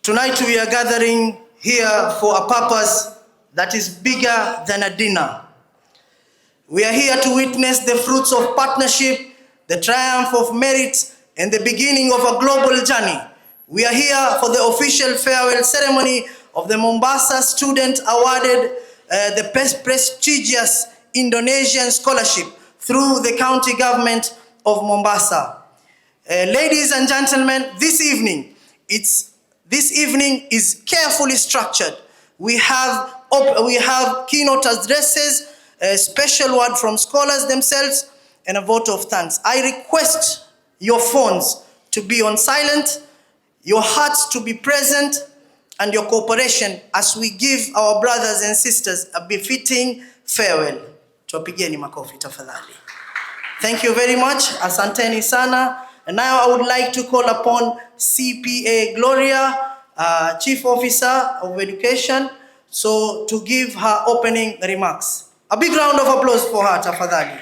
Tonight we are gathering here for a purpose that is bigger than a dinner. We are here to witness the fruits of partnership, the triumph of merit, and the beginning of a global journey. We are here for the official farewell ceremony of the Mombasa student awarded the prestigious Indonesian scholarship through the county government of Mombasa. Ladies and gentlemen, this evening is carefully structured. We have keynote addresses, a special word from scholars themselves, and a vote of thanks. I request your phones to be on silent, your hearts to be present, and your cooperation as we give our brothers and sisters a befitting farewell. Tuwapigieni makofi tafadhali. Thank you very much. Asanteni sana. And now I would like to call upon CPA Gloria, Chief Officer of Education, so to give her opening remarks. A big round of applause for her, tafadhali.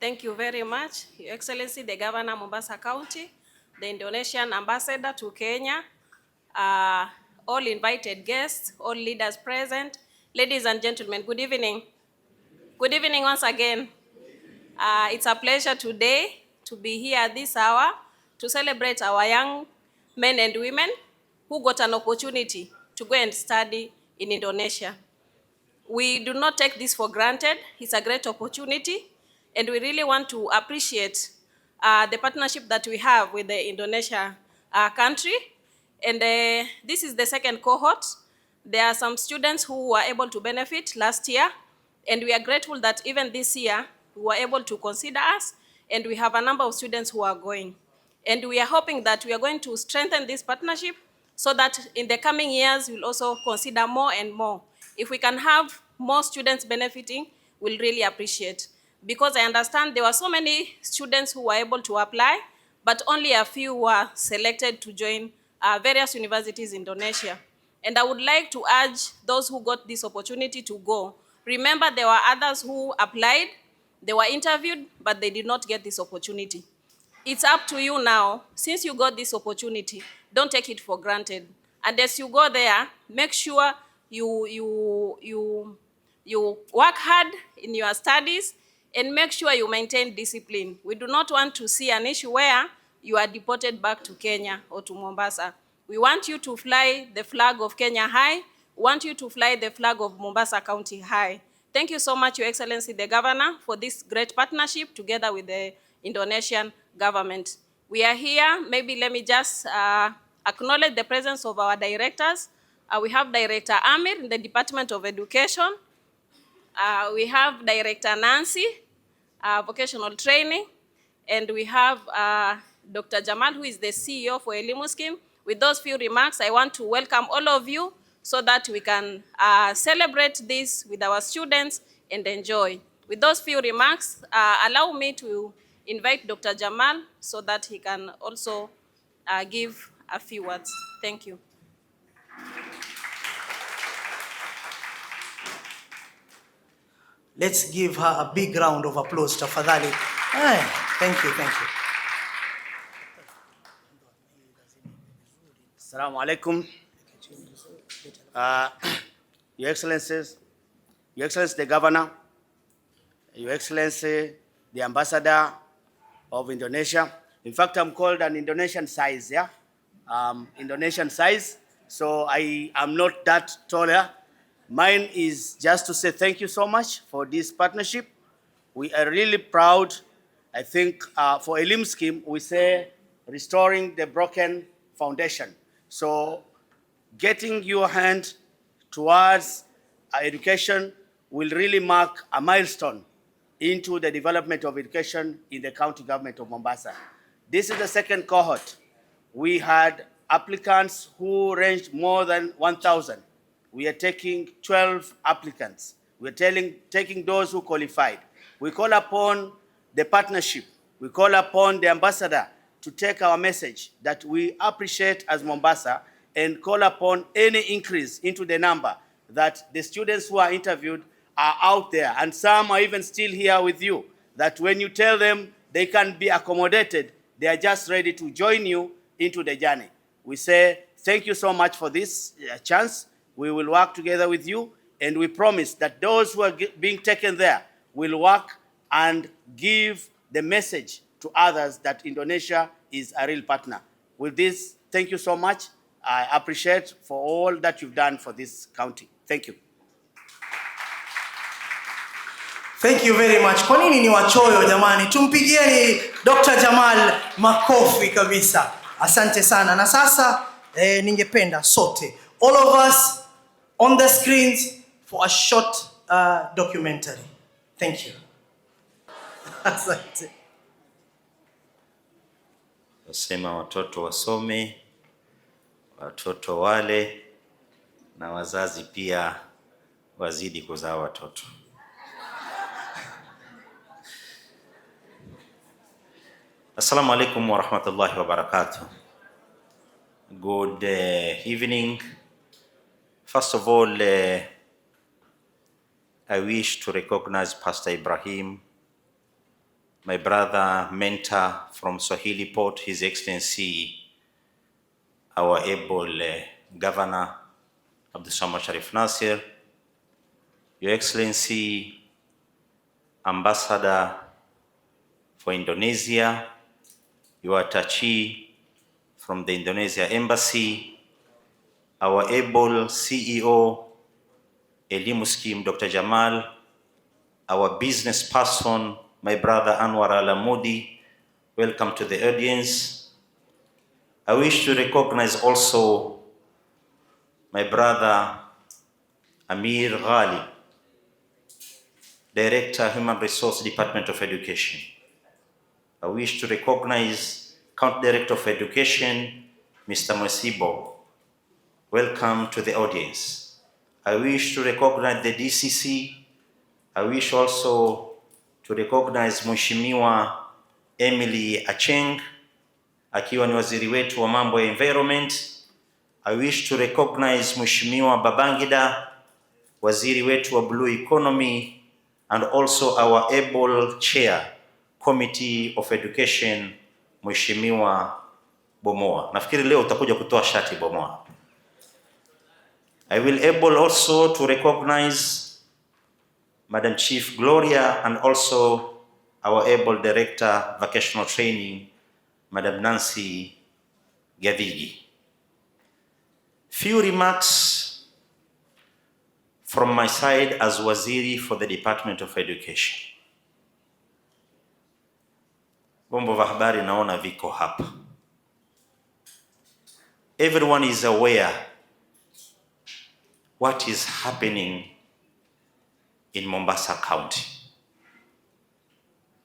Thank you very much, Your Excellency, the Governor of Mombasa County, the Indonesian Ambassador to Kenya, all invited guests, all leaders present, ladies and gentlemen, good evening. Good evening once again. It's a pleasure today to be here at this hour to celebrate our young men and women who got an opportunity to go and study in Indonesia. We do not take this for granted. It's a great opportunity, and we really want to appreciate the partnership that we have with the Indonesia country. And this is the second cohort. There are some students who were able to benefit last year, and we are grateful that even this year, we were able to consider us, and we have a number of students who are going. And we are hoping that we are going to strengthen this partnership so that in the coming years, we'll also consider more and more. If we can have more students benefiting, we'll really appreciate. Because I understand there were so many students who were able to apply, but only a few were selected to join various universities in Indonesia. And I would like to urge those who got this opportunity to go. Remember, there were others who applied, they were interviewed, but they did not get this opportunity. It's up to you now. Since you got this opportunity, don't take it for granted. And as you go there, make sure you work hard in your studies and make sure you maintain discipline. We do not want to see an issue where you are deported back to Kenya or to Mombasa. We want you to fly the flag of Kenya high. We want you to fly the flag of Mombasa County high. Thank you so much, Your Excellency, the Governor, for this great partnership together with the Indonesian government. We are here. Maybe let me just acknowledge the presence of our directors. We have Director Amir in the Department of Education. We have Director Nancy, Vocational Training, and we have Dr. Jamal, who is the CEO for Elimu Scheme. With those few remarks, I want to welcome all of you so that we can celebrate this with our students and enjoy. With those few remarks, allow me to invite Dr. Jamal so that he can also give a few words. Thank you. Let's give her a big round of applause, tafadhali. Thank you, thank you. Assalamu alaikum. Your Excellencies, Your Excellency the Governor, Your Excellency the Ambassador of Indonesia. In fact, I'm called an Indonesian size, yeah? Indonesian size, so I am not that taller. Mine is just to say thank you so much for this partnership. We are really proud. I think for Elimu Scheme, we say restoring the broken foundation. So getting your hand towards education will really mark a milestone into the development of education in the county government of Mombasa. This is the second cohort. We had applicants who ranged more than 1,000. We are taking 12 applicants. We're taking those who qualified. We call upon the partnership. We call upon the ambassador to take our message that we appreciate as Mombasa and call upon any increase into the number, that the students who are interviewed are out there, and some are even still here with you, that when you tell them they can be accommodated, they are just ready to join you into the journey. We say thank you so much for this chance. We will work together with you, and we promise that those who are being taken there will work and give the message to others that Indonesia is a real partner. With this, thank you so much. I appreciate for all that you've done for this county. Thank you. Thank you very much. Kwa nini ni wachoyo jamani? Tumpigieni Dr. Jamal makofi kabisa. Asante sana. Na sasa ningependa sote, all of us on the screens for a short documentary. Thank you. Asante. Wasema watoto wasome, watoto wale, na wazazi pia wazidi kuzaa watoto. Assalamu alaikum wa rahmatullahi wa barakatuh. Good evening. First of all, I wish to recognize Pastor Ibrahim, my brother, mentor from Swahili Port, His Excellency, our able Governor, Abdul Samad Sharif Nasir, Your Excellency, Ambassador for Indonesia, your attachee from the Indonesia Embassy, our able CEO, Elimu Scheme, Dr. Jamal, our business person, my brother Anwar Alamudi, welcome to the audience. I wish to recognize also my brother Amir Ghali, Director, Human Resource Department of Education. I wish to recognize County Director of Education, Mr. Mwesibo. Welcome to the audience. I wish to recognize the DCC. I wish also to recognize Mheshimiwa Emily Acheng, akiwa ni waziri wetu wa mambo ya environment. I wish to recognize Mheshimiwa Babangida, waziri wetu wa blue economy, and also our able chair, Committee of Education, Mheshimiwa Bomoa. Nafikiri leo utakuja kutoa shati Bomoa. I will able also to recognize Madam Chief Gloria, and also our able Director Vocational Training, Madam Nancy Gavigi. Few remarks from my side as Waziri for the Department of Education. Vyombo vya habari naona viko hapa. Everyone is aware what is happening in Mombasa County.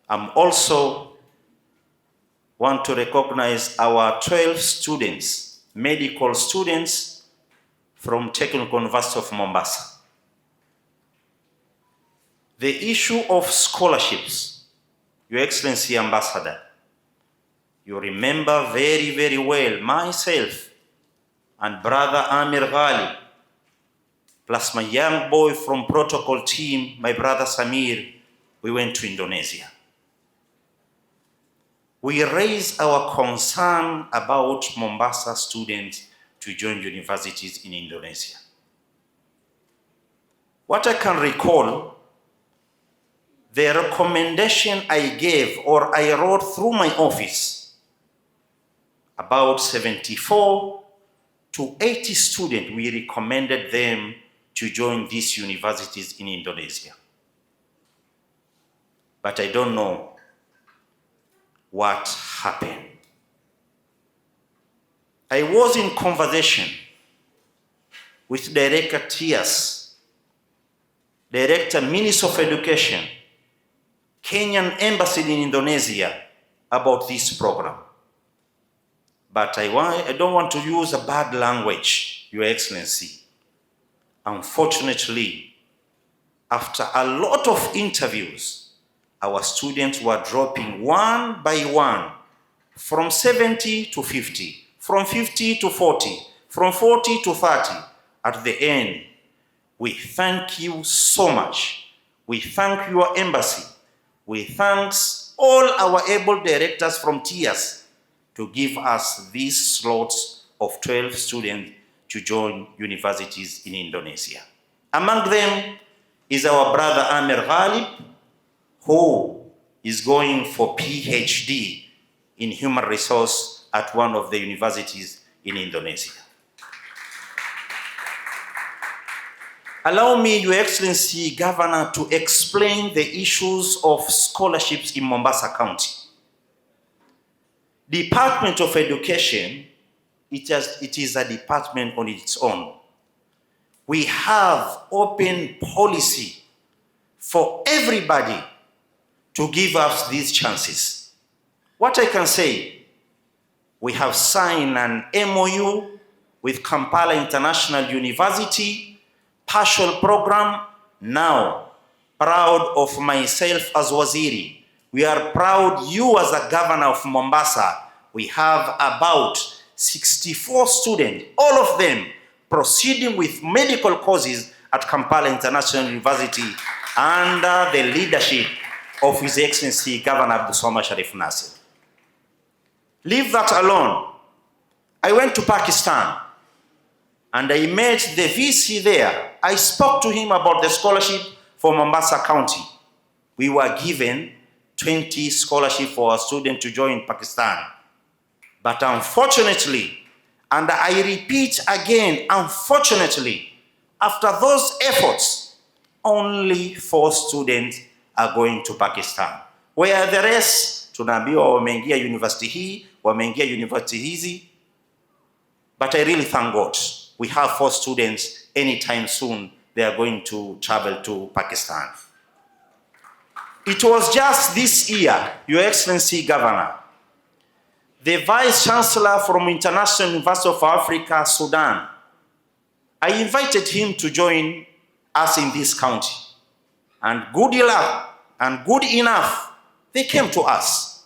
I'm also want to recognize our 12 students, medical students from Technical University of Mombasa. The issue of scholarships, Your Excellency Ambassador, you remember very, very well, myself and brother Amir Ghali, plus my young boy from protocol team, my brother Samir, we went to Indonesia. We raised our concern about Mombasa students to join universities in Indonesia. What I can recall, the recommendation I gave or I wrote through my office, about 74 to 80 students, we recommended them to join these universities in Indonesia. But I don't know what happened. I was in conversation with Director Tias, Director Minister of Education, Kenyan Embassy in Indonesia about this program. But I don't want to use a bad language, Your Excellency. Unfortunately, after a lot of interviews, our students were dropping one by one, from 70 to 50, from 50 to 40, from 40 to 30 at the end. We thank you so much. We thank your embassy. We thank all our able directors from TIAS to give us these slots of 12 students to join universities in Indonesia. Among them is our brother Amir Ghalib, who is going for PhD in human resource at one of the universities in Indonesia. Allow me, Your Excellency Governor, to explain the issues of scholarships in Mombasa County. Department of Education, it is a department on its own. We have open policy for everybody to give us these chances. What I can say, we have signed an MOU with Kampala International University, partial program. Now, proud of myself as Waziri. We are proud you as a governor of Mombasa. We have about 64 students, all of them proceeding with medical courses at Kampala International University under the leadership of His Excellency Governor Abdulswamad Sharif Nassir. Leave that alone. I went to Pakistan and I met the VC there. I spoke to him about the scholarship for Mombasa County. We were given 20 scholarships for our students to join Pakistan. But unfortunately, and I repeat again, unfortunately, after those efforts, only 4 students are going to Pakistan. Where the rest, tunaambiwa wameingia university hii, wameingia university hizi. But I really thank God. We have 4 students, anytime soon, they are going to travel to Pakistan. It was just this year, Your Excellency Governor, the Vice Chancellor from International University of Africa, Sudan, I invited him to join us in this county. And good luck and good enough, they came to us.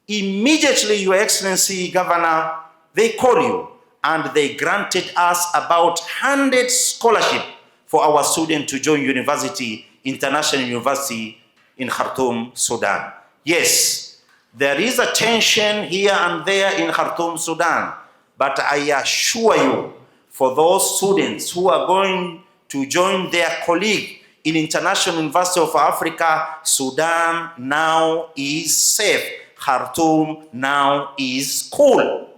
Immediately, Your Excellency Governor, they called you and they granted us about 100 scholarships for our students to join university, International University in Khartoum, Sudan. Yes, there is a tension here and there in Khartoum, Sudan, but I assure you, for those students who are going to join their colleague in International University of Africa, Sudan now is safe. Khartoum now is cool.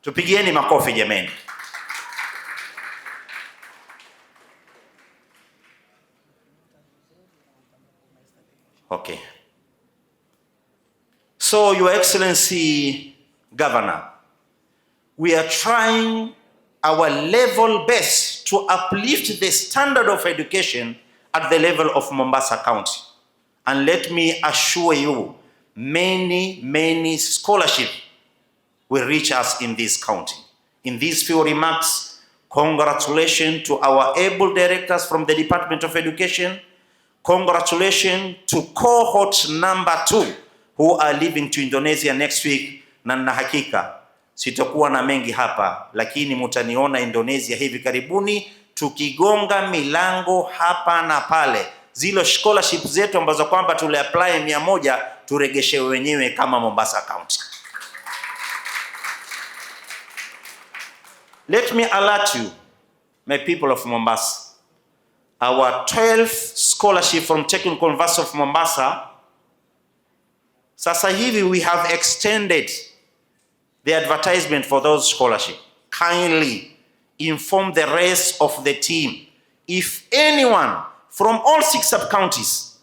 Tupigieni makofi jameni. Okay. So, Your Excellency Governor, we are trying our level best to uplift the standard of education at the level of Mombasa County. And let me assure you, many scholarships will reach us in this county. In these few remarks, congratulations to our able directors from the Department of Education. Congratulations to cohort number 2 who are leaving to Indonesia next week. Na nina hakika sitakuwa na mengi hapa, lakini mutaniona Indonesia hivi karibuni tukigonga milango hapa na pale. Zile scholarship zetu ambazo kwamba tule apply 100 turegeshe wenyewe kama Mombasa County. Let me alert you, my people of Mombasa, our 12th scholarship from Technical University of Mombasa, sasa hivi we have extended the advertisement for those scholarships. Kindly inform the rest of the team. If anyone from all 6 sub-counties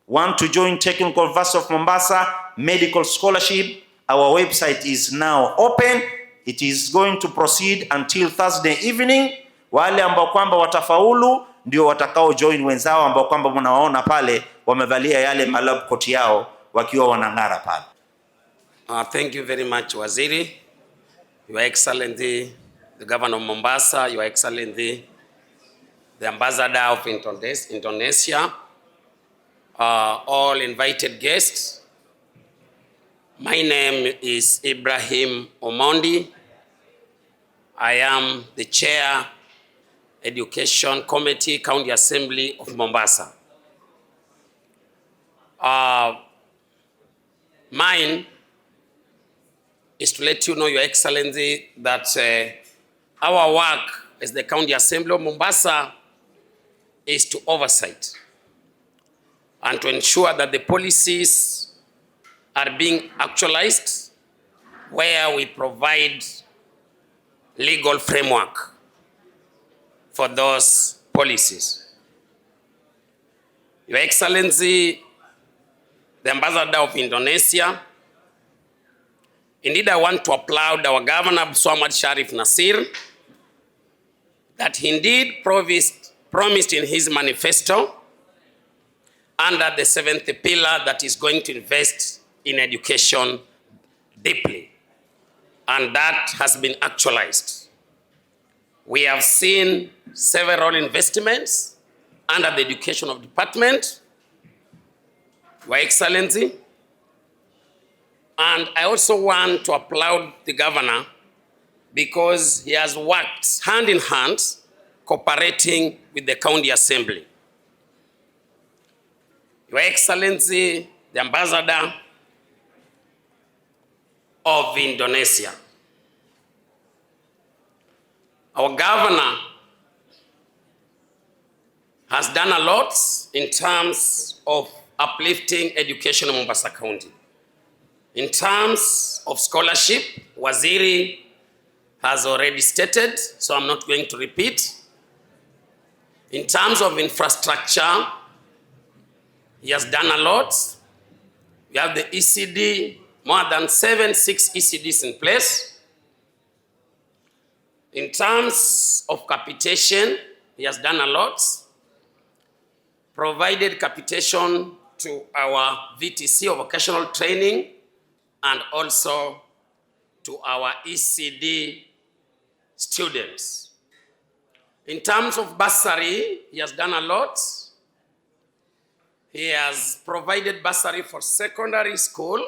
want to join Technical University of Mombasa medical scholarship, our website is now open. It is going to proceed until Thursday evening. Wale ambao kwamba watafaulu ndio watakao join wenzao ambao kwamba mnawaona pale wamevalia yale malab coat yao wakiwa wanang'ara pale. Thank you very much, Waziri. Your Excellency, the Governor of Mombasa, Your Excellency, the Ambassador of Indonesia, all invited guests. My name is Ibrahim Omondi. I am the Chair, Education Committee, County Assembly of Mombasa. Mine is to let you know, Your Excellency, that our work as the County Assembly of Mombasa is to oversight and to ensure that the policies are being actualized, where we provide legal framework for those policies. Your Excellency, the Ambassador of Indonesia, indeed I want to applaud our Governor Muhammad Sharif Nasir, that he indeed promised in his manifesto under the 7th pillar that is going to invest in education deeply. And that has been actualized. We have seen several investments under the education of department, Your Excellency. And I also want to applaud the governor because he has worked hand in hand, cooperating with the County Assembly. Your Excellency, the Ambassador of Indonesia. Our governor has done a lot in terms of uplifting education in Mombasa County. In terms of scholarship, Waziri has already stated, so I'm not going to repeat. In terms of infrastructure, he has done a lot. We have the ECD, more than 6 ECDs in place. In terms of capitation, he has done a lot. Provided capitation to our VTC of vocational training and also to our ECD students. In terms of bursary, he has done a lot. He has provided bursary for secondary school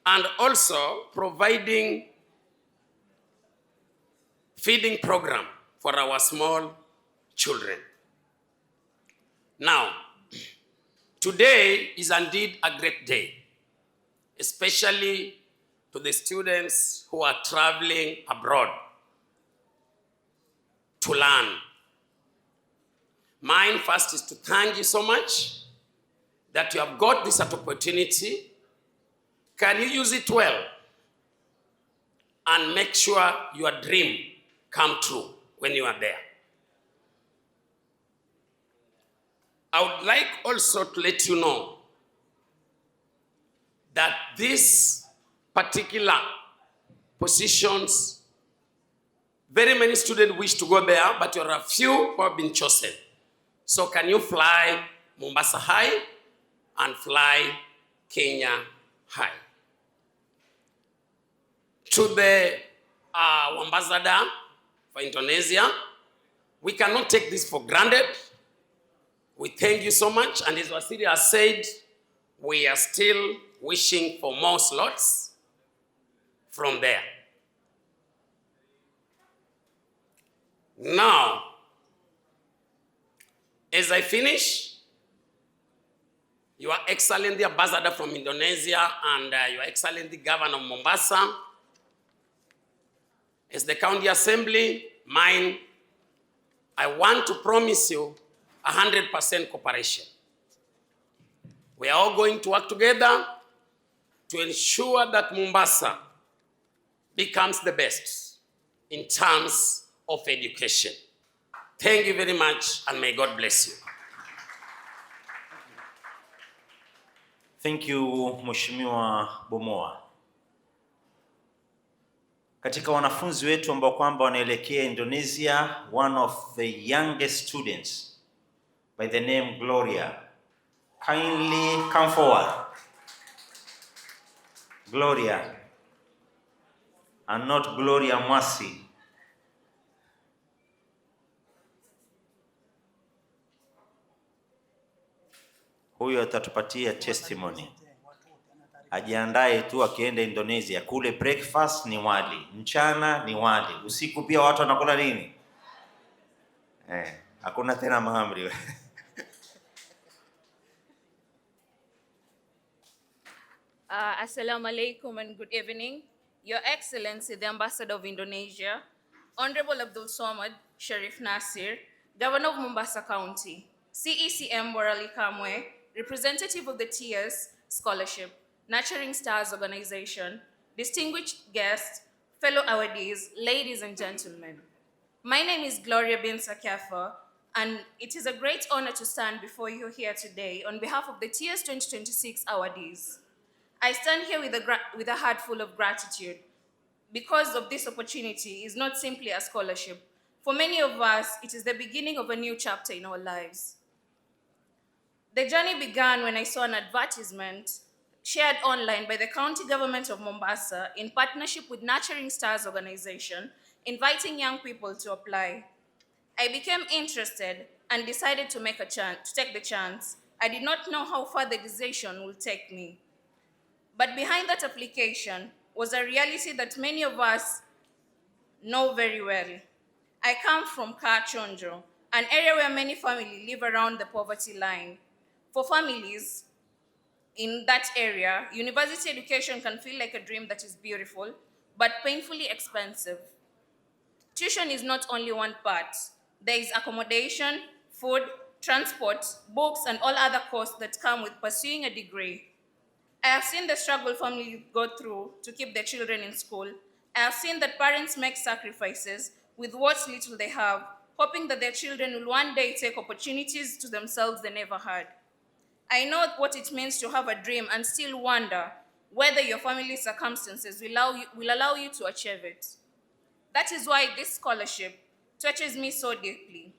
and also providing feeding program for our small children. Now, today is indeed a great day, especially to the students who are traveling abroad to learn. Mine first is to thank you so much that you have got this opportunity. Can you use it well and make sure your dream come true when you are there? I would like also to let you know that these particular positions, very many students wish to go there, but there are a few who have been chosen. So can you fly Mombasa High and fly Kenya High? To the ambassador for Indonesia, we cannot take this for granted. We thank you so much, and as Wasiri has said, we are still wishing for more slots from there. Now, as I finish, Your Excellency Ambassador from Indonesia and Your Excellency Governor of Mombasa, as the County Assembly, mine, I want to promise you 100% cooperation. We are all going to work together to ensure that Mombasa becomes the best in terms of education. Thank you very much, and may God bless you. Thank you, Mheshimiwa Bomoa. Katika wanafunzi wetu ambao kwamba wanaelekea Indonesia, one of the youngest students by the name Gloria, kindly come forward. Gloria, and not Gloria Mwasi. Huyo atatupatia testimony. ajiandae tu akienda Indonesia, kule breakfast ni wali, mchana ni wali, usiku pia watu wanakula nini? Hakuna tena mahamri. Assalamu alaikum and good evening. Your Excellency, the Ambassador of Indonesia, Honorable Abdul Somad Sharif Nasir, Governor of Mombasa County, CECM Morali Kamwe, representative of the TS Scholarship, Nurturing Stars Organization, distinguished guests, fellow awardees, ladies and gentlemen. My name is Gloria bin Sakafa, and it is a great honor to stand before you here today on behalf of the TS 2026 awardees. I stand here with a heart full of gratitude because of this opportunity is not simply a scholarship. For many of us, it is the beginning of a new chapter in our lives. The journey began when I saw an advertisement shared online by the County Government of Mombasa in partnership with Nurturing Stars Organization, inviting young people to apply. I became interested and decided to take the chance. I did not know how far the decision would take me. But behind that application was a reality that many of us know very well. I come from Kachonjo, an area where many families live around the poverty line. For families in that area, university education can feel like a dream that is beautiful, but painfully expensive. Tuition is not only one part. There is accommodation, food, transport, books, and all other costs that come with pursuing a degree. I have seen the struggle families go through to keep their children in school. I have seen that parents make sacrifices with what little they have, hoping that their children will one day take opportunities to themselves they never had. I know what it means to have a dream and still wonder whether your family's circumstances will allow you to achieve it. That is why this scholarship touches me so deeply.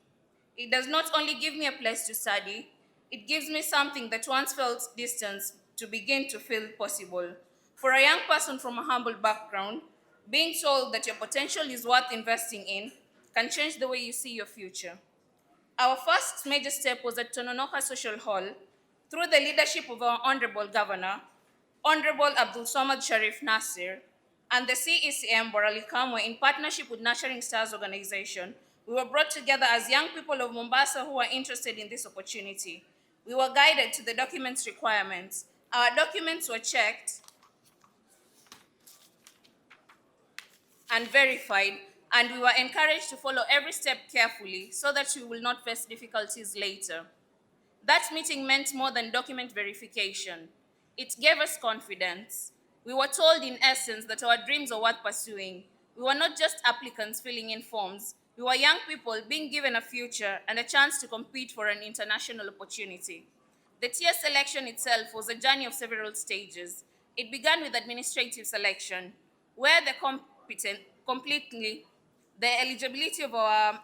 It does not only give me a place to study, it gives me something that once felt distant to begin to feel possible. For a young person from a humble background, being told that your potential is worth investing in can change the way you see your future. Our first major step was at Tononoka Social Hall through the leadership of our Honorable Governor, Honorable Abdul Somad Sharif Nasir, and the CECM Borali Kamwe in partnership with Nurturing Stars Organization. We were brought together as young people of Mombasa who were interested in this opportunity. We were guided to the documents requirements. Our documents were checked and verified, and we were encouraged to follow every step carefully so that we will not face difficulties later. That meeting meant more than document verification. It gave us confidence. We were told in essence that our dreams are worth pursuing. We were not just applicants filling in forms. We were young people being given a future and a chance to compete for an international opportunity. The TS selection itself was a journey of several stages. It began with administrative selection, where the eligibility of our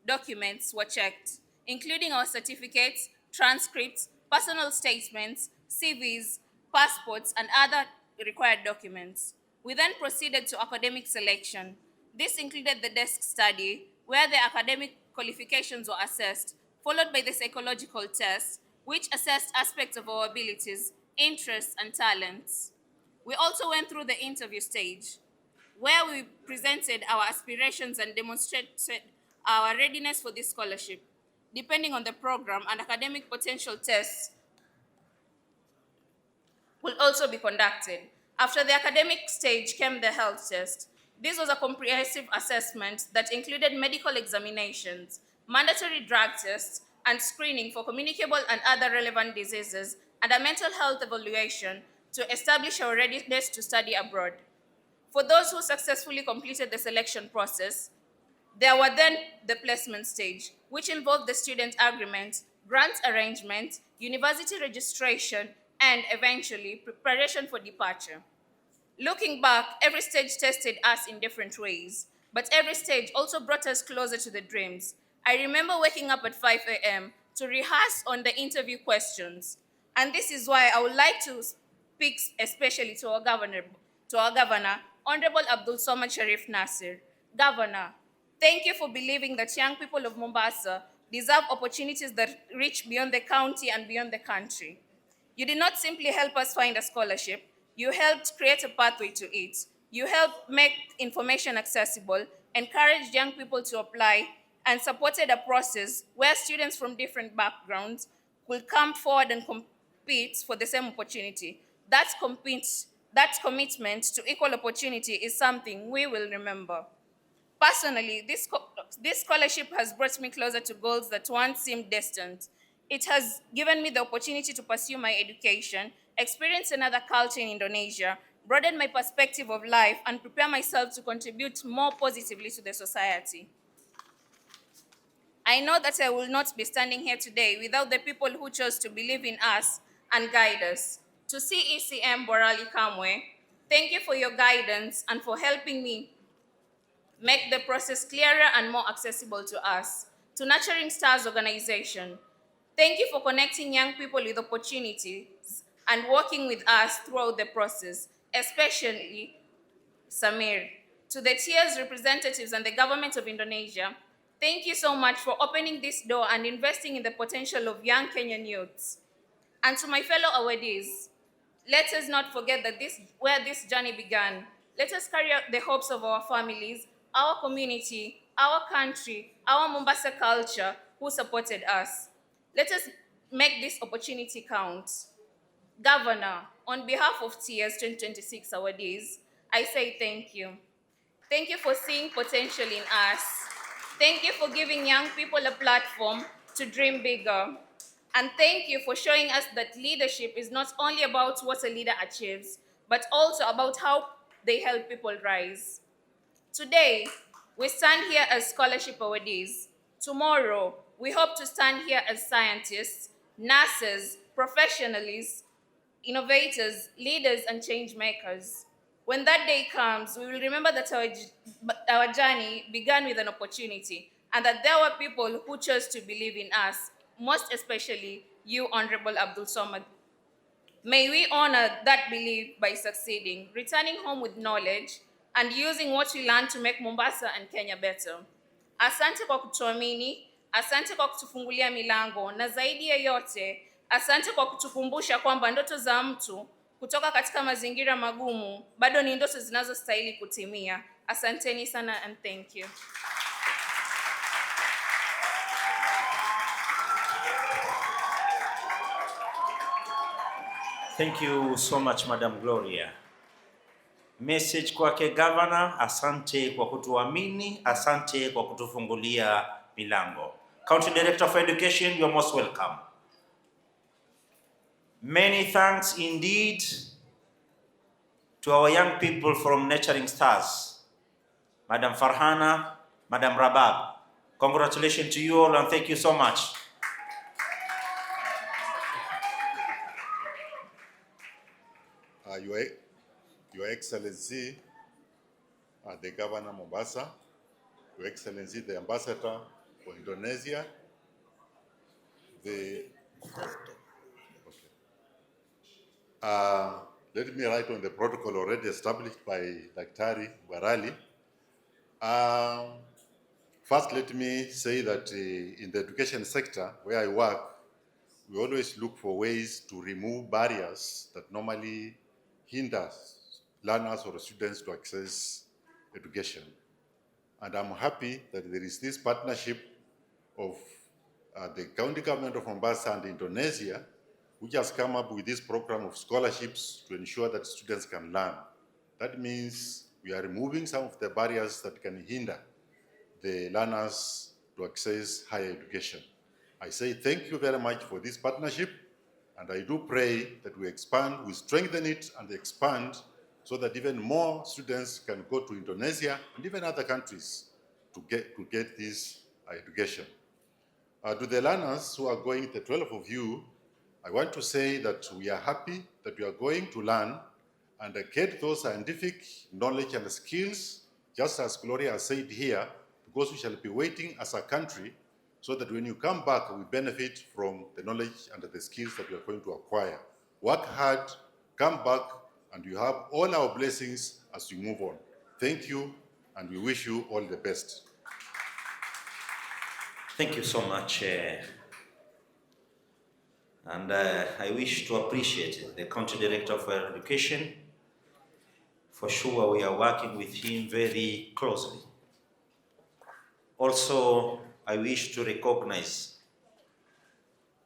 documents were checked, including our certificates, transcripts, personal statements, CVs, passports, and other required documents. We then proceeded to academic selection. This included the desk study, where the academic qualifications were assessed, followed by the psychological test, which assessed aspects of our abilities, interests, and talents. We also went through the interview stage, where we presented our aspirations and demonstrated our readiness for this scholarship. Depending on the program, and academic potential tests will also be conducted. After the academic stage came the health test. This was a comprehensive assessment that included medical examinations, mandatory drug tests, and screening for communicable and other relevant diseases, and a mental health evaluation to establish our readiness to study abroad. For those who successfully completed the selection process, there were then the placement stage, which involved the student agreement, grant arrangement, university registration, and eventually preparation for departure. Looking back, every stage tested us in different ways, but every stage also brought us closer to the dreams. I remember waking up at 5 a.m. to rehearse on the interview questions. And this is why I would like to speak especially to our governor, Honorable Abdul Somad Sharif Nasir. Governor, thank you for believing that young people of Mombasa deserve opportunities that reach beyond the county and beyond the country. You did not simply help us find a scholarship, You helped create a pathway to it. You helped make information accessible, encouraged young people to apply, and supported a process where students from different backgrounds could come forward and compete for the same opportunity. That commitment to equal opportunity is something we will remember. Personally, this scholarship has brought me closer to goals that once seemed distant. It has given me the opportunity to pursue my education, experience another culture in Indonesia, broaden my perspective of life, and prepare myself to contribute more positively to the society. I know that I will not be standing here today without the people who chose to believe in us and guide us. To CECM Borali Kamwe, thank you for your guidance and for helping me make the process clearer and more accessible to us. To Nurturing Stars organization, thank you for connecting young people with opportunities and working with us throughout the process, especially Samir. To the TIA's representatives and the government of Indonesia, thank you so much for opening this door and investing in the potential of young Kenyan youths. And to my fellow awardees, let us not forget that where this journey began. Let us carry out the hopes of our families, our community, our country, our Mombasa culture who supported us. Let us make this opportunity count. Governor, on behalf of TS 2026 awardees, I say thank you. Thank you for seeing potential in us. Thank you for giving young people a platform to dream bigger. And thank you for showing us that leadership is not only about what a leader achieves, but also about how they help people rise. Today, we stand here as scholarship awardees. Tomorrow, we hope to stand here as scientists, nurses, professionals, innovators, leaders, and change makers. When that day comes, we will remember that our journey began with an opportunity and that there were people who chose to believe in us, most especially you, Honorable Abdul Somad. May we honor that belief by succeeding, returning home with knowledge, and using what we learned to make Mombasa and Kenya better. Asante kwa kutuamini, asante kwa kutufungulia milango, na zaidi ya yote, asante kwa kutukumbusha kwamba ndoto za mtu kutoka katika mazingira magumu bado ni ndoto zinazostahili kutimia. Asanteni sana and thank you. Thank you so much, Madam Gloria. Message kwake Governor, asante kwa kutuamini, asante kwa kutufungulia milango. County Director of Education, you're most welcome. Many thanks indeed to our young people from Nurturing Stars, Madam Farhana, Madam Rabab. Congratulations to you all and thank you so much. Your Excellency, the Governor Mombasa, Your Excellency, the Ambassador for Indonesia, let me write on the protocol already established by Daktari Barali. First, let me say that in the education sector where I work, we always look for ways to remove barriers that normally hinder learners or students to access education. And I'm happy that there is this partnership of the county government of Mombasa and Indonesia, which has come up with this program of scholarships to ensure that students can learn. That means we are removing some of the barriers that can hinder the learners to access higher education. I say thank you very much for this partnership, and I do pray that we expand, we strengthen it and expand so that even more students can go to Indonesia and even other countries to get this education. To the learners who are going, the 12 of you, I want to say that we are happy that you are going to learn and get those scientific knowledge and skills, just as Gloria has said here, because we shall be waiting as a country so that when you come back, we benefit from the knowledge and the skills that you are going to acquire. Work hard, come back, and you have all our blessings as you move on. Thank you, and we wish you all the best. Thank you so much. And I wish to appreciate the County Director for Education, For sure, we are working with him very closely. Also, I wish to recognize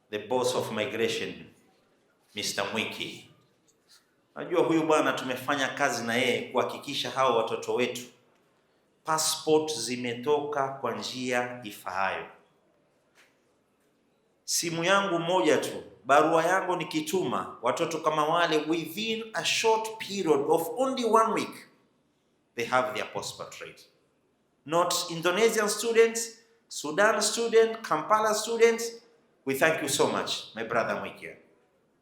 the boss of migration, Mr. Mwiki. Najua huyu bwana tumefanya kazi na yeye kuhakikisha hao watoto wetu passport zimetoka kwa njia ifaayo. Simu yangu moja tu, barua yangu nikituma, watoto kama wale within a short period of only 1 week, they have their passport ready. Not Indonesian students, Sudan students, Kampala students. We thank you so much, my brother Mwiki.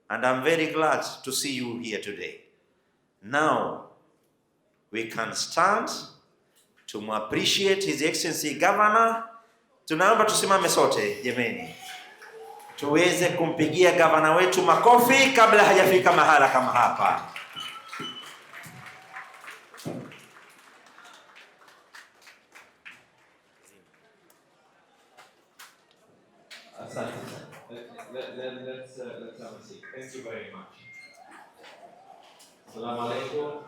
And I'm very glad to see you here today. Now, we can stand to appreciate His Excellency Governor. Tunaomba tusimame sote, jameni. Tuweze kumpigia gavana wetu makofi kabla hajafika mahala kama hapa. Let's have a seat. Thank you very much. Assalamu alaikum.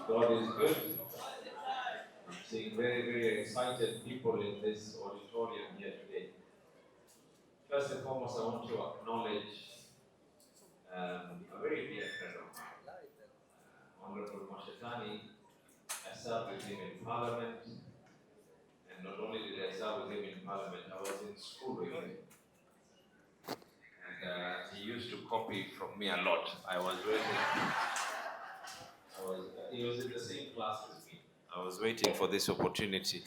God is good. I'm seeing very, very excited people in this auditorium here today. First and foremost, I want to acknowledge a very dear friend of mine, Honorable Mashetani. I served with him in Parliament, and not only did I serve with him in Parliament, I was in school with him. He used to copy from me a lot. He was in the same class as me. I was waiting for this opportunity.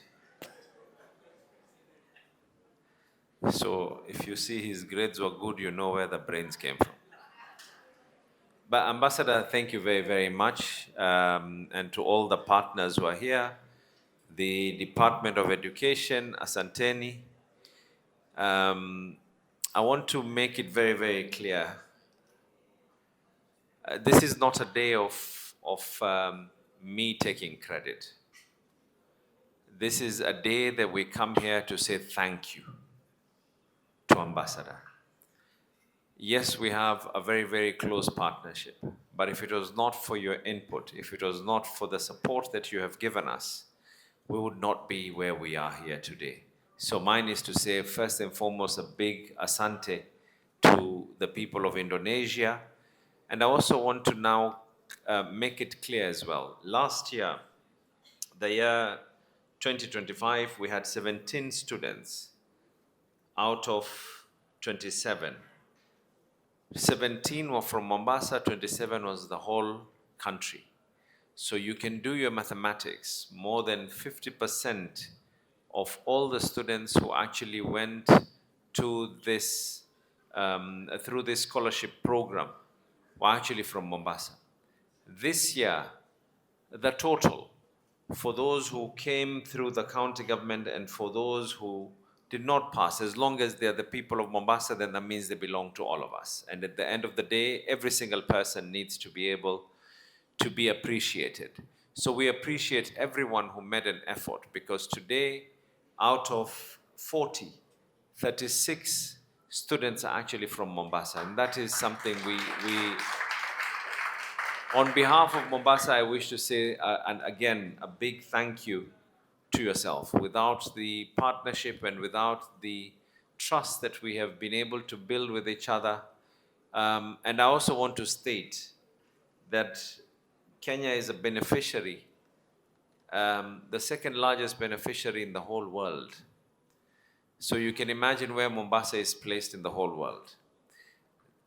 So if you see his grades were good, you know where the brains came from. But Ambassador, thank you very, very much. And to all the partners who are here, the Department of Education, Asanteni. I want to make it very, very clear. This is not a day of me taking credit. This is a day that we come here to say thank you to Ambassador. Yes, we have a very, very close partnership, but if it was not for your input, if it was not for the support that you have given us, we would not be where we are here today. So mine is to say, first and foremost, a big asante to the people of Indonesia. And I also want to now make it clear as well. Last year, the year 2025, we had 17 students out of 27. 17 were from Mombasa, 27 was the whole country. So you can do your mathematics. More than 50% of all the students who actually went to this, through this scholarship program were actually from Mombasa. This year, the total for those who came through the county government and for those who did not pass, as long as they're the people of Mombasa, then that means they belong to all of us. And at the end of the day, every single person needs to be able to be appreciated. So we appreciate everyone who made an effort, because today, out of 40, 36 students are actually from Mombasa. And that is something we on behalf of Mombasa, I wish to say, and again, a big thank you to yourself. Without the partnership and without the trust that we have been able to build with each other, and I also want to state that Kenya is a beneficiary, the second largest beneficiary in the whole world. So you can imagine where Mombasa is placed in the whole world.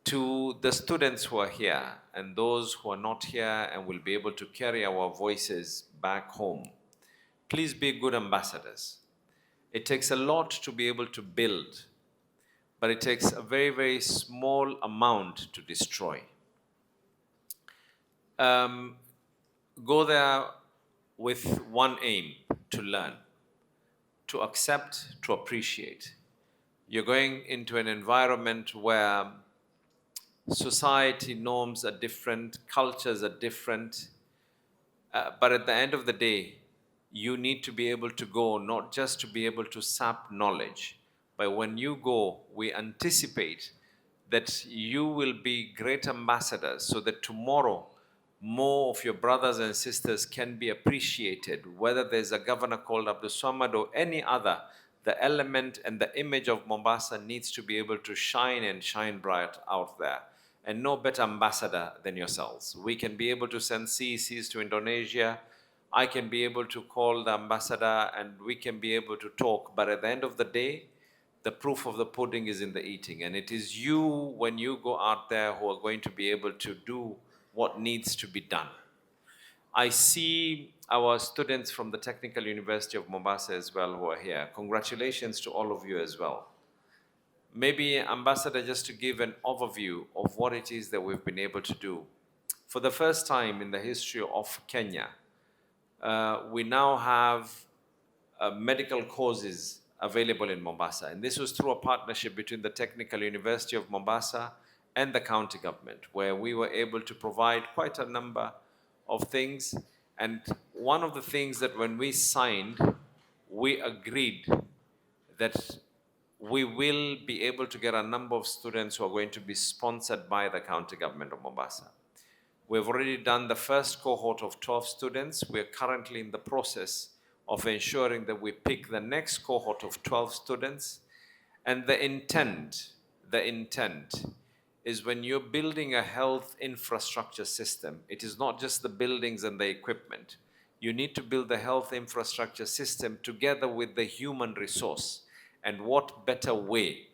To the students who are here and those who are not here and will be able to carry our voices back home, please be good ambassadors. It takes a lot to be able to build, but it takes a very, very small amount to destroy. Go there with one aim: to learn, to accept, to appreciate. You're going into an environment where society norms are different, cultures are different, but at the end of the day, you need to be able to go not just to be able to sap knowledge, but when you go, we anticipate that you will be great ambassadors so that tomorrow more of your brothers and sisters can be appreciated, whether there's a governor called Abdul Swamad or any other, the element and the image of Mombasa needs to be able to shine and shine bright out there. And no better ambassador than yourselves. We can be able to send CECs to Indonesia. I can be able to call the ambassador and we can be able to talk. But at the end of the day, the proof of the pudding is in the eating. And it is you, when you go out there, who are going to be able to do what needs to be done. I see our students from the Technical University of Mombasa as well who are here. Congratulations to all of you as well. Maybe, Ambassador, just to give an overview of what it is that we've been able to do. For the first time in the history of Kenya, we now have medical courses available in Mombasa. And this was through a partnership between the Technical University of Mombasa and the county government, where we were able to provide quite a number of things. And one of the things that when we signed, we agreed that we will be able to get a number of students who are going to be sponsored by the county government of Mombasa. We've already done the first cohort of 12 students. We're currently in the process of ensuring that we pick the next cohort of 12 students. And the intent is when you're building a health infrastructure system, it is not just the buildings and the equipment. You need to build the health infrastructure system together with the human resource. And what better way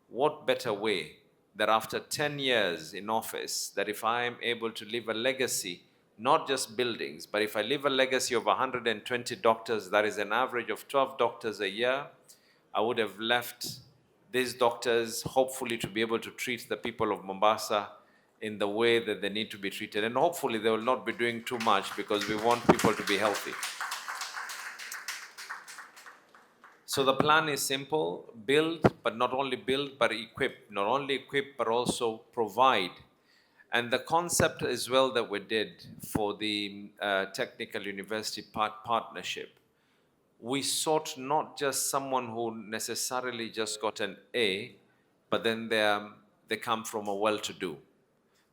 that after 10 years in office, that if I am able to leave a legacy, not just buildings, but if I leave a legacy of 120 doctors, that is an average of 12 doctors a year, I would have left these doctors hopefully to be able to treat the people of Mombasa in the way that they need to be treated. And hopefully they will not be doing too much because we want people to be healthy. So the plan is simple: build, but not only build, but equip. Not only equip, but also provide. And the concept as well that we did for the Technical University partnership, we sought not just someone who necessarily just got an A, but then they come from a well-to-do.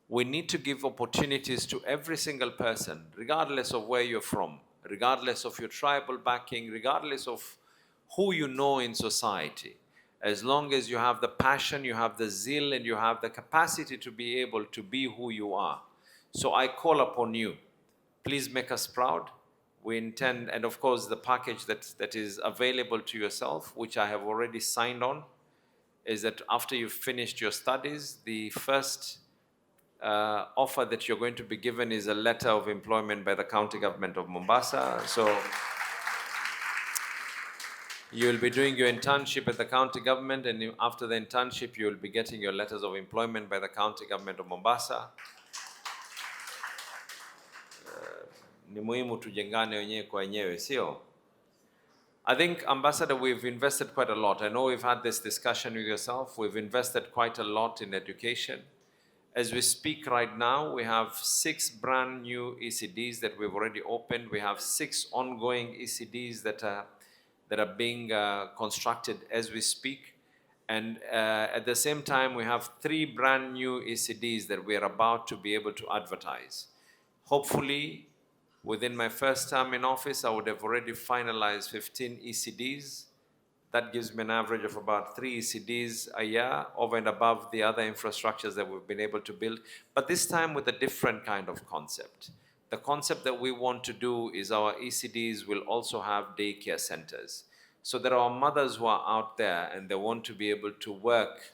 We need to give opportunities to every single person, regardless of where you're from, regardless of your tribal backing, regardless of who you know in society. As long as you have the passion, you have the zeal, and you have the capacity to be able to be who you are. So I call upon you, please make us proud. We intend, and of course the package that is available to yourself, which I have already signed on, is that after you've finished your studies, the first offer that you're going to be given is a letter of employment by the county government of Mombasa. So you will be doing your internship at the county government, and after the internship, you will be getting your letters of employment by the county government of Mombasa. Ni muhimu tujengane wenyewe kwa wenyewe, sio? I think, Ambassador, we've invested quite a lot. I know we've had this discussion with yourself. We've invested quite a lot in education. As we speak right now, we have 6 brand new ECDs that we've already opened. We have 6 ongoing ECDs that are being constructed as we speak. And at the same time, we have 3 brand new ECDs that we are about to be able to advertise. Hopefully, within my first term in office, I would have already finalized 15 ECDs. That gives me an average of about 3 ECDs a year, over and above the other infrastructures that we've been able to build. But this time with a different kind of concept. The concept that we want to do is our ECDs will also have daycare centers. So there are mothers who are out there and they want to be able to work.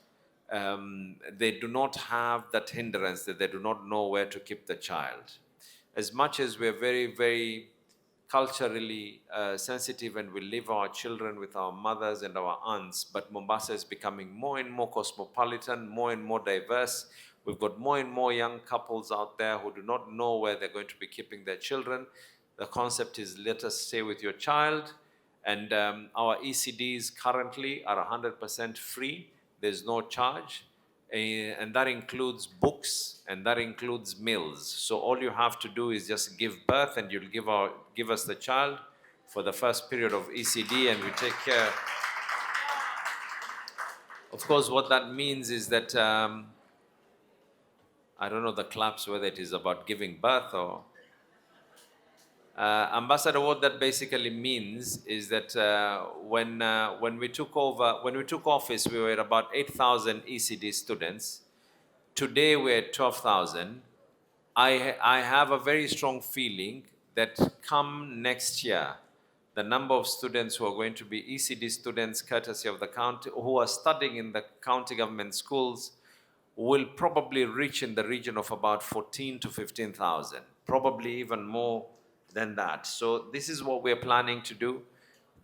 They do not have that hindrance, that they do not know where to keep the child. As much as we're very, very culturally sensitive and we leave our children with our mothers and our aunts, but Mombasa is becoming more and more cosmopolitan, more and more diverse. We've got more and more young couples out there who do not know where they're going to be keeping their children. The concept is, let us stay with your child. And our ECDs currently are 100% free. There's no charge. And that includes books and that includes meals. So all you have to do is just give birth and you'll give us the child for the first period of ECD, and we take care. Of course, what that means is that I don't know the claps, whether it is about giving birth or... Ambassador, what that basically means is that when we took office, we were about 8,000 ECD students. Today we're at 12,000. I have a very strong feeling that come next year, the number of students who are going to be ECD students, courtesy of the county, who are studying in the county government schools, will probably reach in the region of about 14 to 15,000, probably even more than that. So this is what we're planning to do.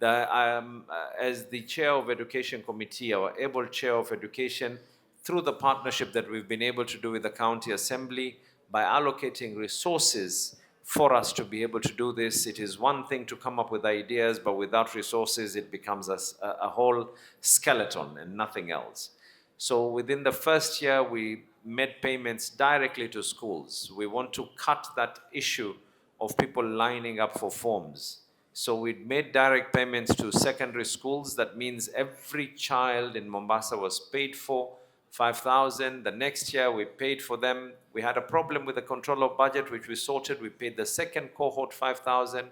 As the chair of education committee, our able chair of education, through the partnership that we've been able to do with the county assembly, by allocating resources for us to be able to do this. It is one thing to come up with ideas, but without resources, it becomes a whole skeleton and nothing else. So within the first year, we made payments directly to schools. We want to cut that issue of people lining up for forms. So we made direct payments to secondary schools. That means every child in Mombasa was paid for 5,000. The next year we paid for them. We had a problem with the control of budget, which we sorted. We paid the second cohort 5,000.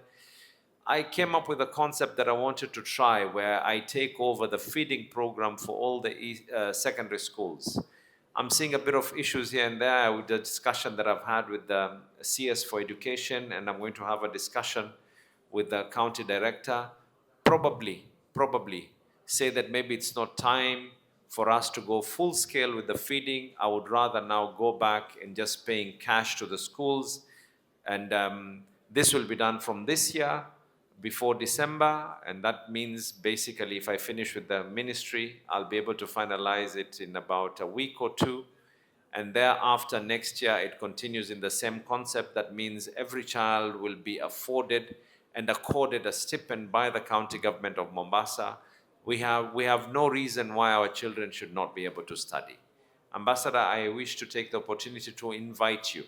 I came up with a concept that I wanted to try, where I take over the feeding program for all the secondary schools. I'm seeing a bit of issues here and there with the discussion that I've had with the CS for education, and I'm going to have a discussion with the county director. Probably say that maybe it's not time for us to go full scale with the feeding. I would rather now go back and just paying cash to the schools. And this will be done from this year, before December, and that means basically if I finish with the ministry, I'll be able to finalize it in about a week or two, and thereafter next year it continues in the same concept. That means every child will be afforded and accorded a stipend by the county government of Mombasa. We have no reason why our children should not be able to study. Ambassador, I wish to take the opportunity to invite you.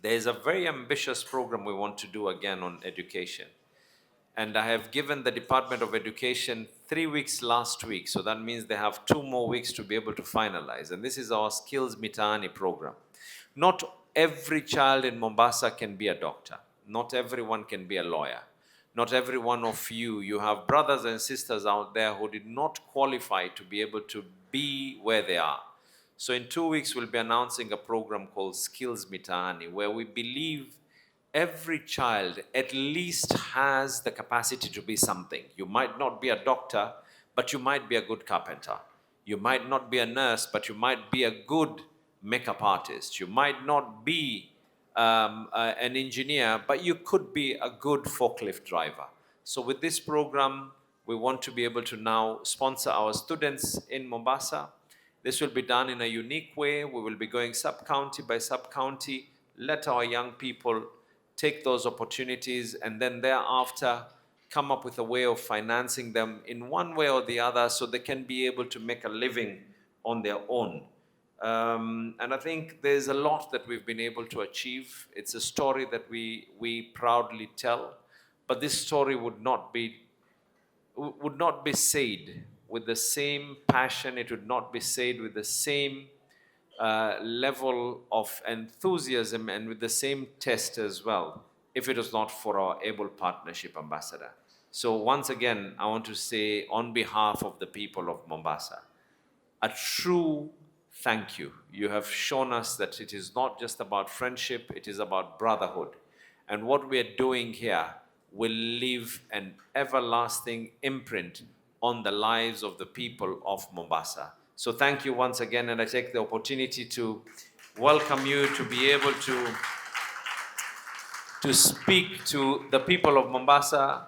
There is a very ambitious program we want to do again on education. And I have given the Department of Education 3 weeks last week. So that means they have 2 more weeks to be able to finalize. And this is our Skills Mitaani program. Not every child in Mombasa can be a doctor. Not everyone can be a lawyer. Not every one of you have brothers and sisters out there who did not qualify to be able to be where they are. So in 2 weeks, we'll be announcing a program called Skills Mitaani, where we believe every child at least has the capacity to be something. You might not be a doctor, but you might be a good carpenter. You might not be a nurse, but you might be a good makeup artist. You might not be an engineer, but you could be a good forklift driver. So with this program, we want to be able to now sponsor our students in Mombasa. This will be done in a unique way. We will be going sub-county by sub-county, let our young people take those opportunities, and then thereafter come up with a way of financing them in one way or the other so they can be able to make a living on their own. And I think there's a lot that we've been able to achieve. It's a story that we proudly tell, but this story would not be said with the same passion. It would not be said with the same level of enthusiasm and with the same test as well, if it was not for our able partnership, Ambassador. So once again, I want to say on behalf of the people of Mombasa, a true thank you. You have shown us that it is not just about friendship, it is about brotherhood. And what we are doing here will leave an everlasting imprint on the lives of the people of Mombasa. So thank you once again, and I take the opportunity to welcome you to be able to speak to the people of Mombasa.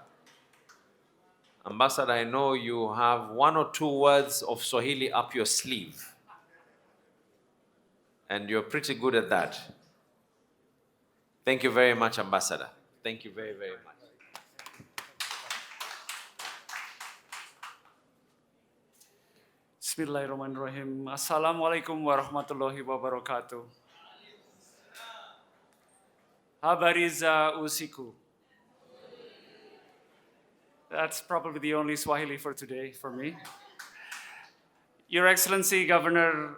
Ambassador, I know you have 1 or 2 words of Swahili up your sleeve, and you're pretty good at that. Thank you very much, Ambassador. Thank you very, very much. Bismillahirrahmanirrahim. Assalamualaikum warahmatullahi wabarakatuh. Habari za usiku. That's probably the only Swahili for today for me. Your Excellency, Governor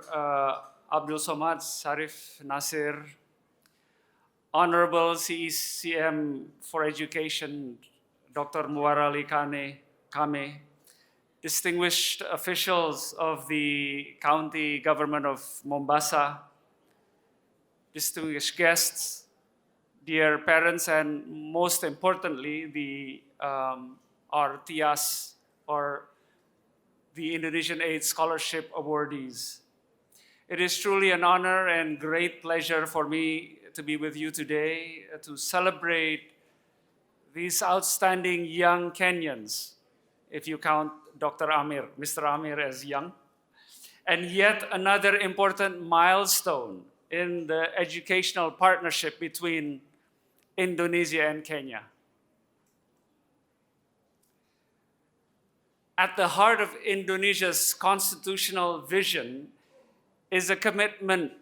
Abdul Somad Sharif Nasir, Honorable CECM for Education, Dr. Muarali Kame, distinguished officials of the County Government of Mombasa, distinguished guests, dear parents, and most importantly, our TIAS, or the Indonesian Aid Scholarship awardees. It is truly an honor and great pleasure for me to be with you today to celebrate these outstanding young Kenyans, if you count Mr. Amir as young, and yet another important milestone in the educational partnership between Indonesia and Kenya. At the heart of Indonesia's constitutional vision is a commitment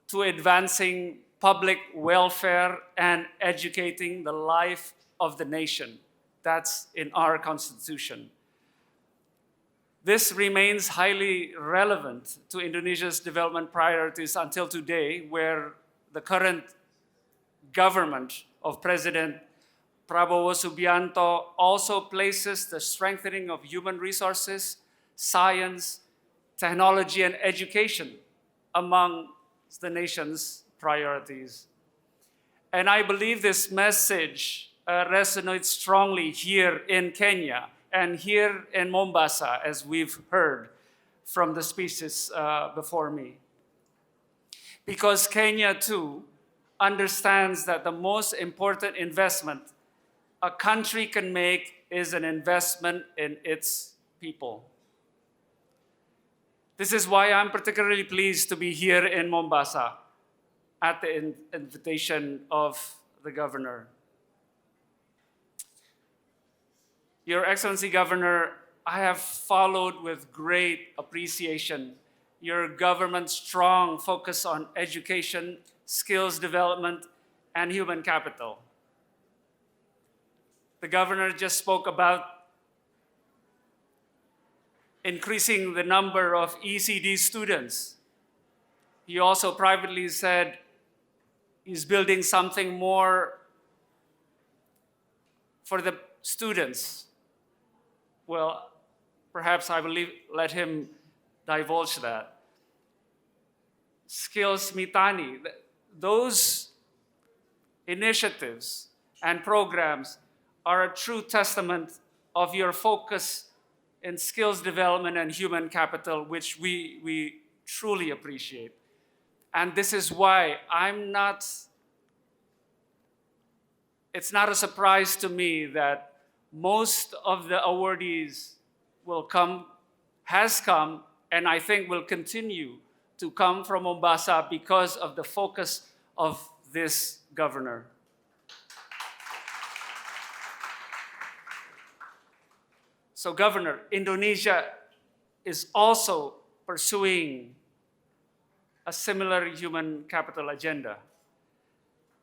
to advancing public welfare and educating the life of the nation. That's in our constitution. This remains highly relevant to Indonesia's development priorities until today, where the current government of President Prabowo Subianto also places the strengthening of human resources, science, technology, and education among the nation's priorities. And I believe this message resonates strongly here in Kenya and here in Mombasa, as we've heard from the speeches before me. Because Kenya too understands that the most important investment a country can make is an investment in its people. This is why I'm particularly pleased to be here in Mombasa at the invitation of the governor. Your Excellency Governor, I have followed with great appreciation your government's strong focus on education, skills development, and human capital. The governor just spoke about increasing the number of ECD students. He also privately said he's building something more for the students. Well, perhaps I will let him divulge that. Skills Mitani, those initiatives and programs are a true testament of your focus in skills development and human capital, which we truly appreciate. And this is why it's not a surprise to me that most of the awardees has come, and I think will continue to come from Mombasa because of the focus of this governor. So, Governor, Indonesia is also pursuing a similar human capital agenda.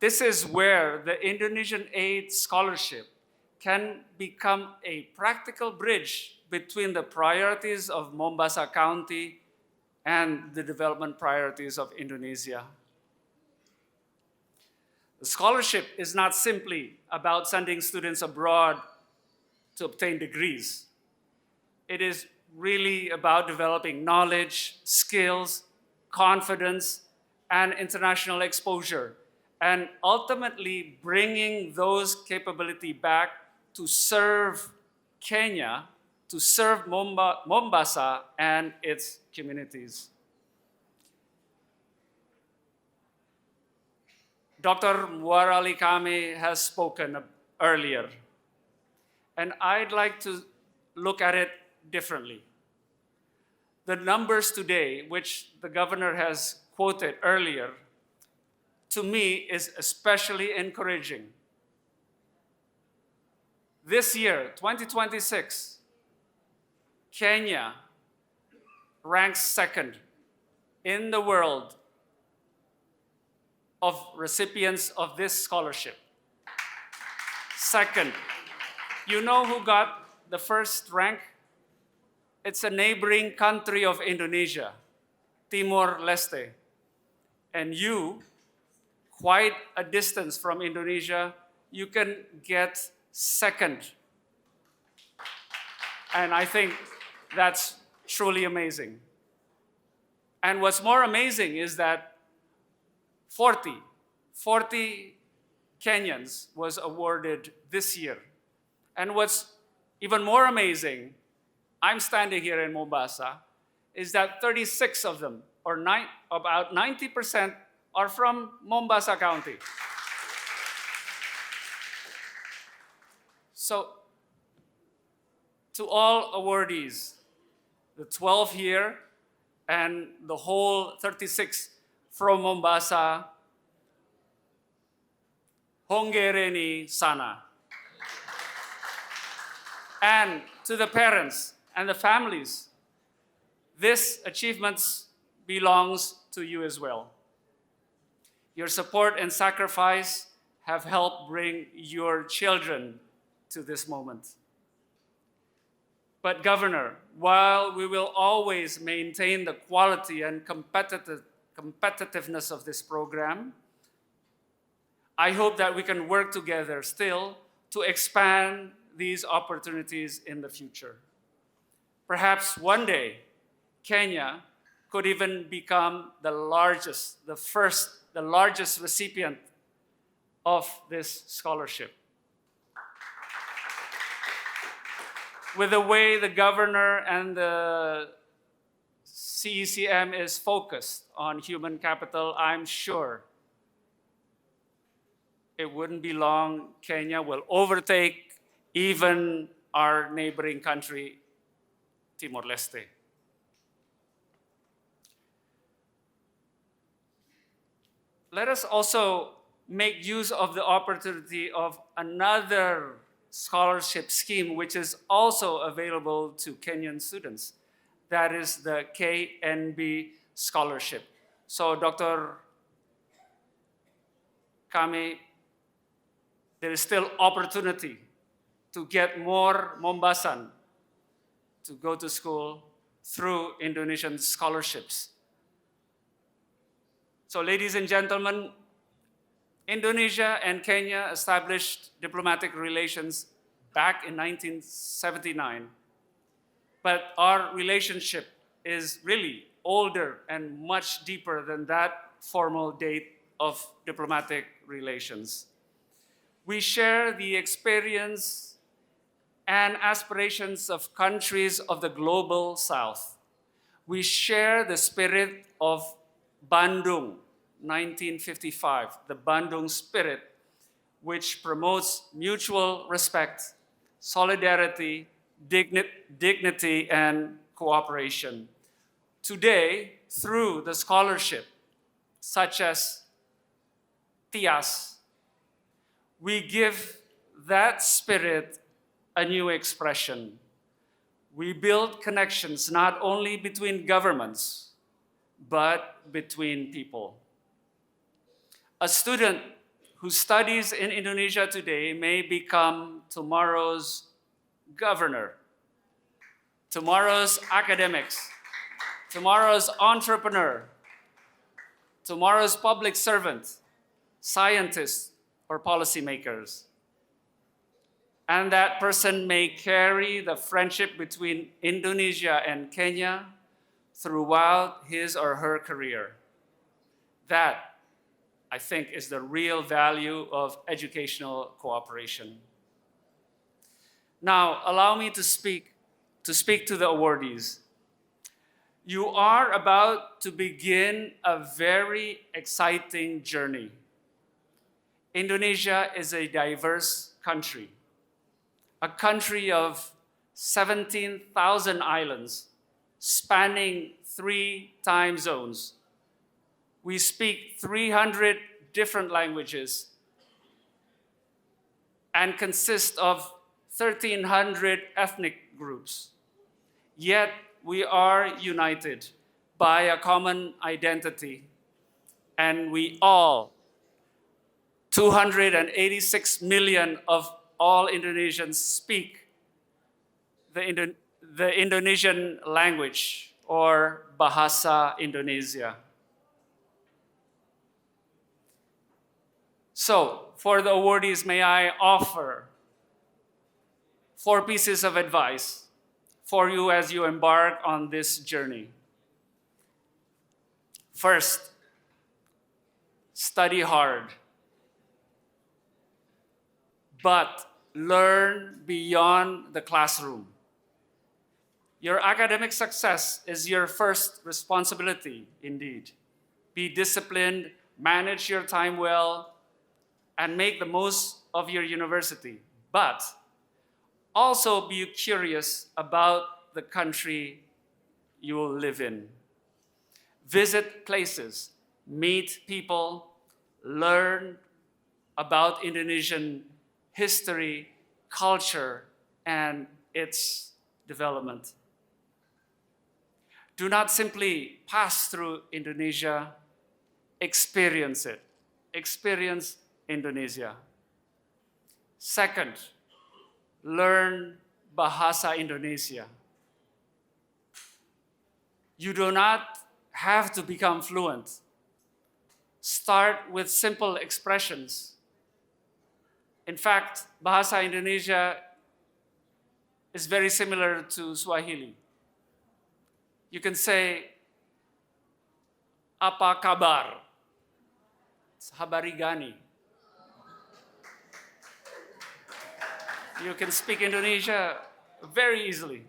This is where the Indonesian Aid Scholarship can become a practical bridge between the priorities of Mombasa County and the development priorities of Indonesia. The scholarship is not simply about sending students abroad to obtain degrees. It is really about developing knowledge, skills, confidence, and international exposure, and ultimately bringing those capabilities back to serve Kenya, to serve Mombasa and its communities. Dr. Muarali Kame has spoken earlier, and I'd like to look at it differently. The numbers today, which the governor has quoted earlier, to me is especially encouraging. This year, 2026, Kenya ranks second in the world of recipients of this scholarship. Second, you know who got the first rank? It's a neighboring country of Indonesia, Timor-Leste. and you, quite a distance from Indonesia, you can get second. And I think that's truly amazing. And what's more amazing is that 40 Kenyans was awarded this year. And what's even more amazing, I'm standing here in Mombasa, is that 36 of them, or about 90%, are from Mombasa County. So, to all awardees, the 12 here and the whole 36 from Mombasa, hongereni sana. And to the parents and the families, this achievement belongs to you as well. Your support and sacrifice have helped bring your children to this moment. But Governor, while we will always maintain the quality and competitiveness of this program, I hope that we can work together still to expand these opportunities in the future. Perhaps one day, Kenya could even become the largest recipient of this scholarship. With the way the governor and the CECM is focused on human capital, I'm sure it wouldn't be long, Kenya will overtake even our neighboring country, Timor-Leste. Let us also make use of the opportunity of another scholarship scheme which is also available to Kenyan students. That is the KNB scholarship. So Dr. Kami, there is still opportunity to get more Mombasan to go to school through Indonesian scholarships. So ladies and gentlemen, Indonesia and Kenya established diplomatic relations back in 1979. But our relationship is really older and much deeper than that formal date of diplomatic relations. We share the experience and aspirations of countries of the global South. We share the spirit of Bandung, 1955, the Bandung spirit, which promotes mutual respect, solidarity, dignity, and cooperation. Today, through the scholarship, such as TIAS, we give that spirit a new expression. We build connections not only between governments, but between people. A student who studies in Indonesia today may become tomorrow's governor, tomorrow's academics, tomorrow's entrepreneur, tomorrow's public servant, scientist, or policymakers. And that person may carry the friendship between Indonesia and Kenya throughout his or her career. That, I think, is the real value of educational cooperation. Now, allow me to speak to the awardees. You are about to begin a very exciting journey. Indonesia is a diverse country, a country of 17,000 islands spanning 3 time zones. We speak 300 different languages and consist of 1,300 ethnic groups. Yet we are united by a common identity, and we all, 286 million of all Indonesians, speak the Indonesian language, or Bahasa Indonesia. So, for the awardees, may I offer 4 pieces of advice for you as you embark on this journey. First, study hard, but learn beyond the classroom. Your academic success is your first responsibility, indeed. Be disciplined, manage your time well, and make the most of your university. But also be curious about the country you will live in. Visit places, meet people, learn about Indonesian history, culture, and its development. Do not simply pass through Indonesia, experience it. Experience Indonesia. Second, learn Bahasa Indonesia. You do not have to become fluent. Start with simple expressions. In fact, Bahasa Indonesia is very similar to Swahili. You can say, apa kabar? It's habari gani. You can speak Indonesia very easily.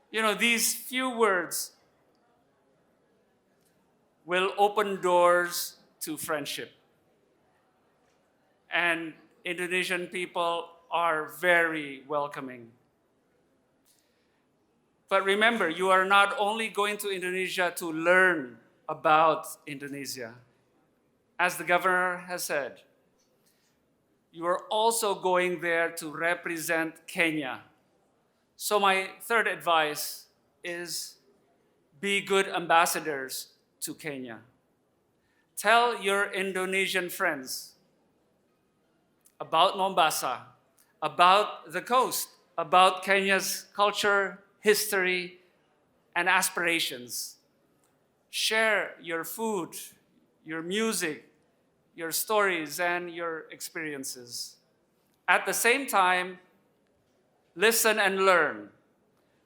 You know, these few words will open doors to friendship. And Indonesian people are very welcoming. But remember, you are not only going to Indonesia to learn about Indonesia. As the governor has said, you are also going there to represent Kenya. So my third advice is be good ambassadors to Kenya. Tell your Indonesian friends about Mombasa, about the coast, about Kenya's culture, history, and aspirations. Share your food, your music, your stories, and your experiences. At the same time, listen and learn.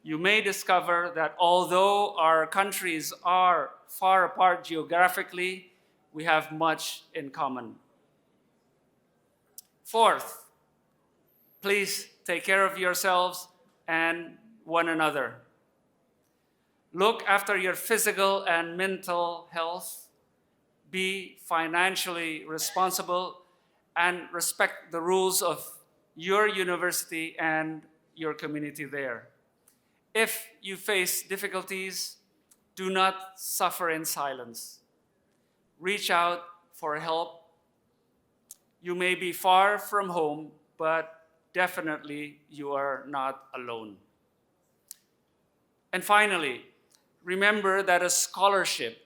You may discover that although our countries are far apart geographically, we have much in common. Fourth, please take care of yourselves and one another. Look after your physical and mental health. Be financially responsible and respect the rules of your university and your community there. If you face difficulties, do not suffer in silence. Reach out for help. You may be far from home, but definitely you are not alone. And finally, remember that a scholarship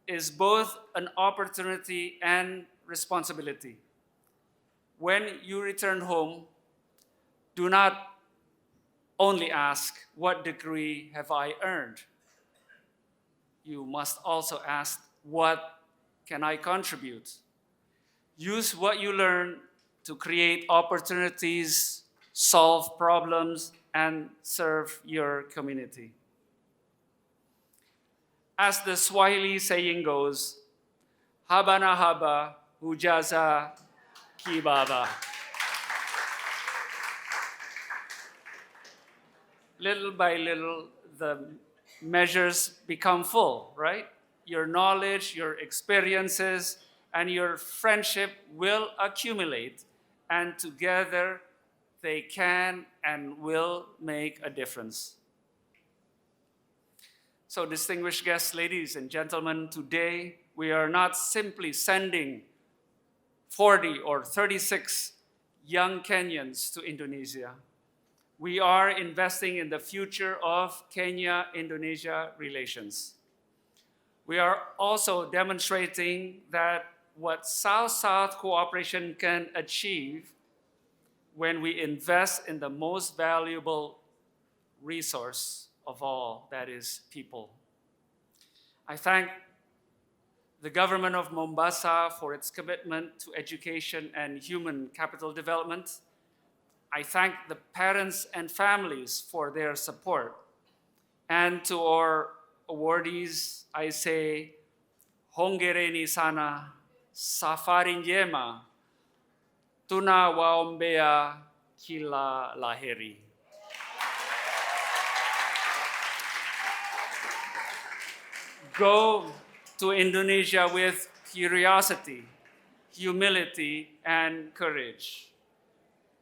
is both an opportunity and responsibility. When you return home, do not only ask, what degree have I earned? You must also ask, what can I contribute? Use what you learn to create opportunities, solve problems, and serve your community. As the Swahili saying goes, haba na haba, hujaza kibaba. Little by little, the measures become full, right? Your knowledge, your experiences, and your friendship will accumulate, and together they can and will make a difference. So, distinguished guests, ladies and gentlemen, today we are not simply sending 40 or 36 young Kenyans to Indonesia. We are investing in the future of Kenya-Indonesia relations. We are also demonstrating that what South-South cooperation can achieve when we invest in the most valuable resource of all, that is people. I thank the government of Mombasa for its commitment to education and human capital development. I thank the parents and families for their support. And to our awardees, I say, hongereni sana, safari njema, tunawaombea kila laheri. Go to Indonesia with curiosity, humility, and courage.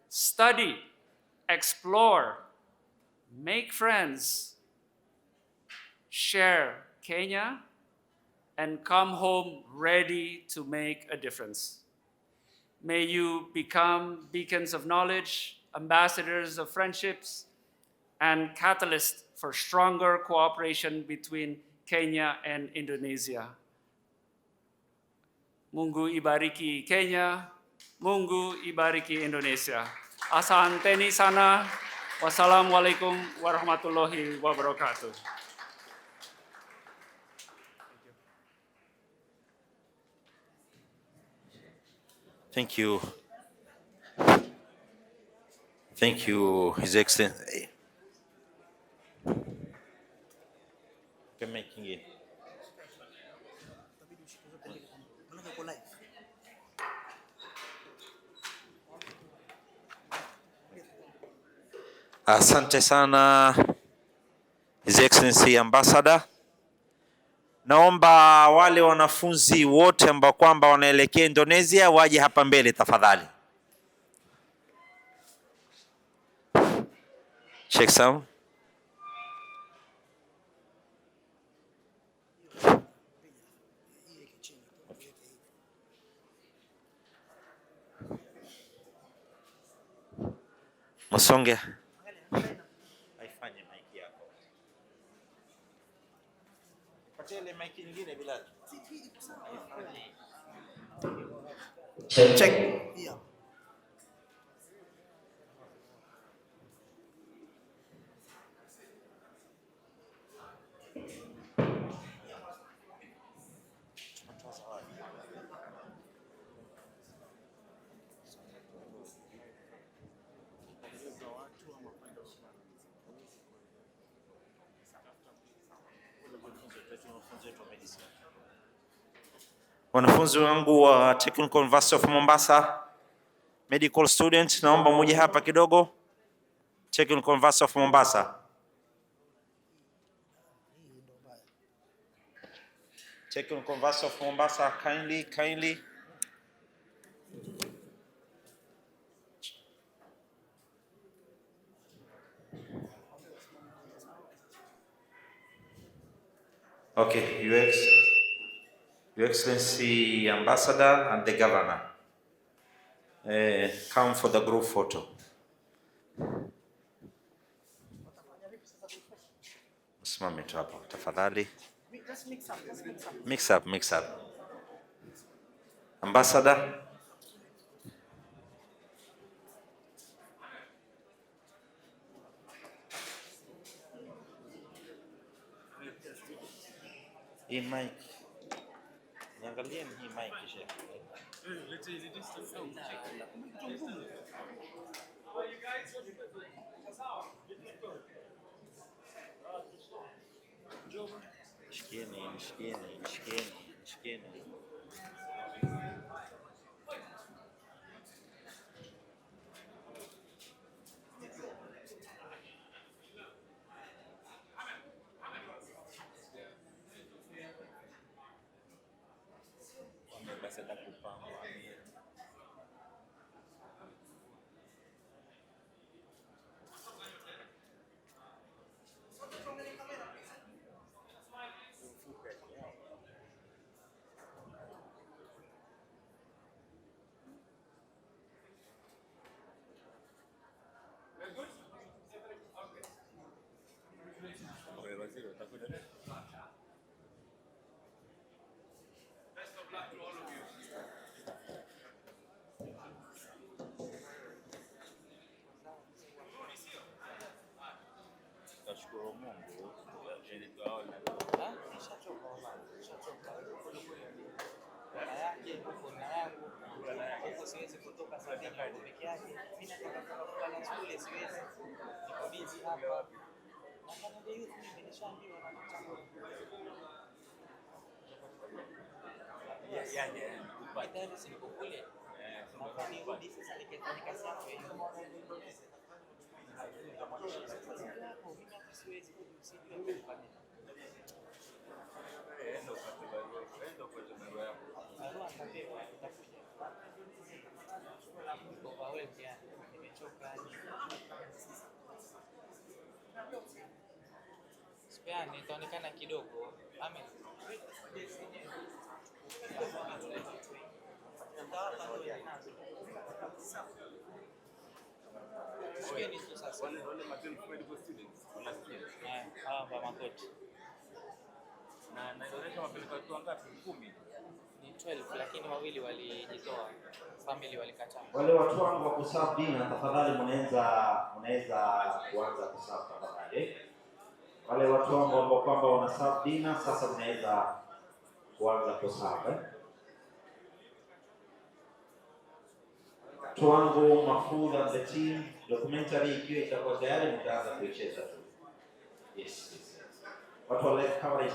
Study, explore, make friends, share Kenya, and come home ready to make a difference. May you become beacons of knowledge, ambassadors of friendships, and catalysts for stronger cooperation between Kenya and Indonesia. Mungu ibariki Kenya, Mungu ibariki Indonesia. Asanteni sana. Wassalamualaikum warahmatullahi wabarakatuh. Thank you. Thank you, His Excellency. Making it. Asante sana, His Excellency Ambassador. Naomba wale wanafunzi wote ambao kwamba wanaelekea Indonesia waje hapa mbele tafadhali. Check sound. Msonge. Haifanye mic yako. Patia ile mic nyingine bila. Check. Yeah. Wanafunzi wangu wa Technical University of Mombasa, medical students, naomba muje hapa kidogo. Technical University of Mombasa. Technical University of Mombasa, kindly. Okay, Your Excellency Ambassador and the Governor, come for the group photo. Simame tu hapo tafadhali. Mix up. Ambassador. Hii mic. Niangalie hii mic kisha. Shikeni. peke yake. Mimi nataka kufanya shule siwezi. Niko busy hapa. Nataka youth mimi nishaambiwa na mchana. Tayari siko kule. Nataka nirudi sasa nikafanya kazi yangu hiyo. Mimi hata siwezi kusijua kufanya. Barua nitapewa, nitakuja. Overwhelmed yani, nimechoka. Sipeani, itaonekana kidogo. Amen. Shikeni tu sasa. Wale medical students unasikia? Hapa makoti. Na inaonyesha mapeleko watu wangapi? 10. Ni 12 lakini wawili walijitoa. Family walikataa. Wale watu wangu wa kuserve dinner tafadhali mnaweza kuanza kuserve tafadhali. Wale watu wangu ambao kwamba wana serve dinner sasa mnaweza kuanza kuserve. Watu wangu Mahfoudh and the team, documentary ikiwa itakuwa tayari mtaanza kuicheza tu. Yes. Watu wa live coverage